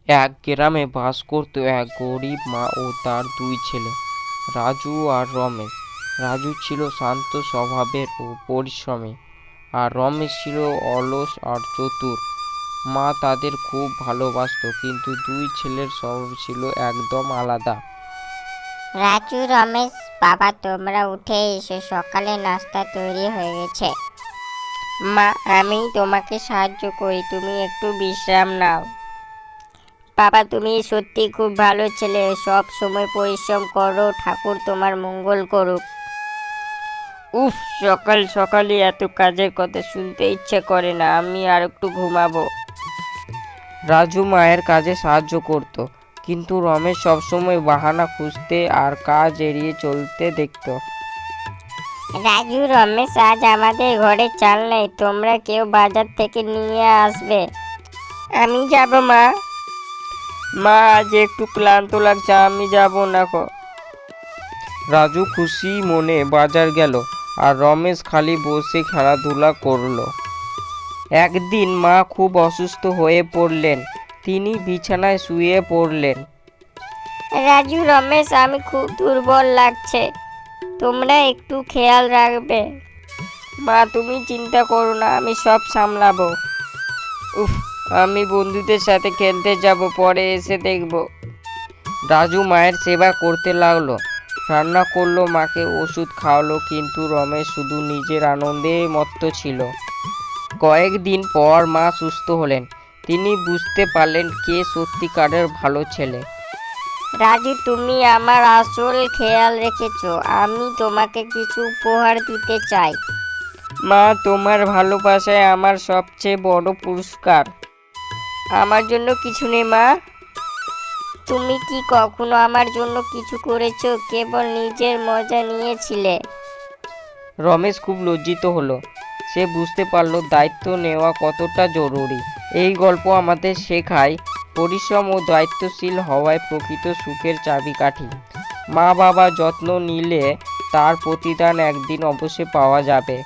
এক গ্রামে বাস করত এক গরিব মা ও তার দুই ছেলে, রাজু আর রমেশ। রাজু ছিল শান্ত স্বভাবের ও পরিশ্রমী, আর রমেশ ছিল অলস আর চতুর। মা তাদের খুব ভালোবাসতো, কিন্তু দুই ছেলের স্বভাব ছিল একদম আলাদা। রাজু, রমেশ, বাবা তোমরা উঠে এসো, সকালে নাস্তা তৈরি হয়ে গেছে। মা, আমি তোমাকে সাহায্য করি, তুমি একটু বিশ্রাম নাও। বাবা, তুমি সত্যি খুব ভালো ছেলে, সব সময় পরিশ্রম করো, ঠাকুর তোমার মঙ্গল করুক। উফ, সকাল সকালে এত কাজের কথা শুনতে ইচ্ছে করে না, আমি আর একটু ঘুমাবো। রাজু মায়ের কাজে সাহায্য করত, কিন্তু রমেশ সবসময় বাহানা খুঁজতে আর কাজ এড়িয়ে চলতে দেখত। রাজু, রমেশ, আজ আমাদের ঘরে চাল নেই, তোমরা কেউ বাজার থেকে নিয়ে আসবে। আমি যাব মা। মা, আজ একটু ক্লান্ত লাগছে, আমি যাব না গো। রাজু খুশি মনে বাজার গেল, আর রমেশ খালি বসে খেলাধুলা করলো। একদিন মা খুব অসুস্থ হয়ে পড়লেন, তিনি বিছানায় শুয়ে পড়লেন। রাজু, রমেশ, আমি খুব দুর্বল লাগছে, তোমরা একটু খেয়াল রাখবে। মা, তুমি চিন্তা করো না, আমি সব সামলাবো। উফ, আমি বন্ধুদের সাথে খেলতে যাব, পরে এসে দেখব। রাজু মায়ের সেবা করতে লাগলো, রান্না করলো, মাকে ওষুধ খাওয়ালো, কিন্তু রমেশ শুধু নিজের আনন্দে মত্ত ছিল। কয়েকদিন পর মা সুস্থ হলেন, তিনি বুঝতে পারলেন কে সত্যিকারের ভালো ছেলে। রাজু, তুমি আমার আসল খেয়াল রেখেছো, আমি তোমাকে কিছু উপহার দিতে চাই। মা, তোমার ভালোবাসায় আমার সবচেয়ে বড় পুরস্কার। আমার জন্য কিছু নেই মা। তুমি কি কখনো আমার জন্য কিছু করেছো? কেবল নিজের মজা নিয়েছিলে। রমেশ খুব লজ্জিত হলো, সে বুঝতে পারল দায়িত্ব নেওয়া কতটা জরুরি। এই গল্প আমাদের শেখায় পরিশ্রম ও দায়িত্বশীল হওয়ায় প্রকৃত সুখের চাবিকাঠি। মা বাবা যত্ন নিলে তার প্রতিদান একদিন অবশ্যই পাওয়া যাবে।